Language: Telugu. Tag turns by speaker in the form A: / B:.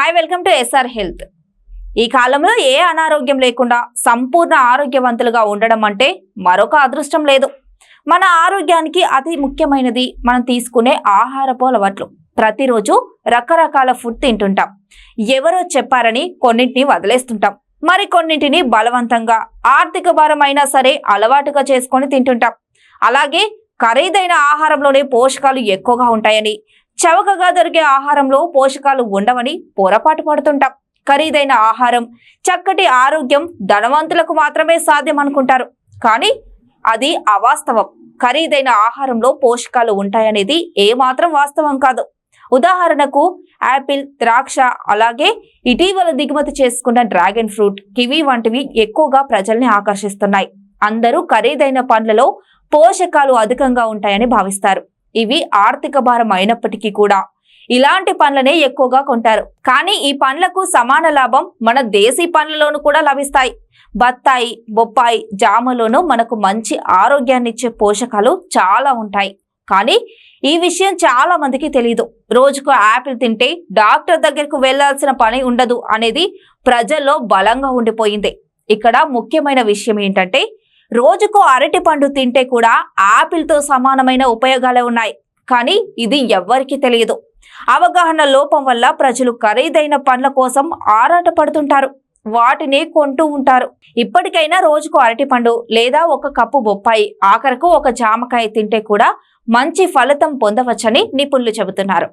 A: Hi, welcome to SR health. ఈ కాలంలో ఏ అనారోగ్యం లేకుండా సంపూర్ణ ఆరోగ్యవంతులుగా ఉండడం అంటే మరొక అదృష్టం లేదు. మన ఆరోగ్యానికి అతి ముఖ్యమైనది మనం తీసుకునే ఆహారపు అలవాట్లు. ప్రతిరోజు రకరకాల ఫుడ్ తింటుంటాం. ఎవరో చెప్పారని కొన్నింటిని వదిలేస్తుంటాం, మరి కొన్నింటిని బలవంతంగా ఆర్థిక భారమైనా సరే అలవాటుగా చేసుకొని తింటుంటాం. అలాగే ఖరీదైన ఆహారంలోనే పోషకాలు ఎక్కువగా ఉంటాయని, చవకగా దొరికే ఆహారంలో పోషకాలు ఉండవని పొరపాటు పడుతుంటాం. ఖరీదైన ఆహారం, చక్కటి ఆరోగ్యం ధనవంతులకు మాత్రమే సాధ్యం అనుకుంటారు, కానీ అది అవాస్తవం. ఖరీదైన ఆహారంలో పోషకాలు ఉంటాయనేది ఏమాత్రం వాస్తవం కాదు. ఉదాహరణకు యాపిల్, ద్రాక్ష, అలాగే ఇటీవల దిగుమతి చేసుకున్న డ్రాగన్ ఫ్రూట్, కివీ వంటివి ఎక్కువగా ప్రజల్ని ఆకర్షిస్తున్నాయి. అందరూ ఖరీదైన పండ్లలో పోషకాలు అధికంగా ఉంటాయని భావిస్తారు. ఇవి ఆర్థిక భారం అయినప్పటికీ కూడా ఇలాంటి పండ్లనే ఎక్కువగా కొంటారు. కానీ ఈ పండ్లకు సమాన లాభం మన దేశీ పండ్లలోనూ కూడా లభిస్తాయి. బత్తాయి, బొప్పాయి, జామలోనూ మనకు మంచి ఆరోగ్యాన్నిచ్చే పోషకాలు చాలా ఉంటాయి. కానీ ఈ విషయం చాలా మందికి తెలియదు. రోజుకు యాపిల్ తింటే డాక్టర్ దగ్గరకు వెళ్లాల్సిన పని ఉండదు అనేది ప్రజల్లో బలంగా ఉండిపోయింది. ఇక్కడ ముఖ్యమైన విషయం ఏంటంటే, రోజుకు అరటి పండు తింటే కూడా యాపిల్తో సమానమైన ఉపయోగాలే ఉన్నాయి. కానీ ఇది ఎవ్వరికీ తెలియదు. అవగాహన లోపం వల్ల ప్రజలు ఖరీదైన పండ్ల కోసం ఆరాట పడుతుంటారు, వాటిని కొంటూ ఉంటారు. ఇప్పటికైనా రోజుకు అరటి పండు లేదా ఒక కప్పు బొప్పాయి, ఆఖరకు ఒక జామకాయ తింటే కూడా మంచి ఫలితం పొందవచ్చని నిపుణులు చెబుతున్నారు.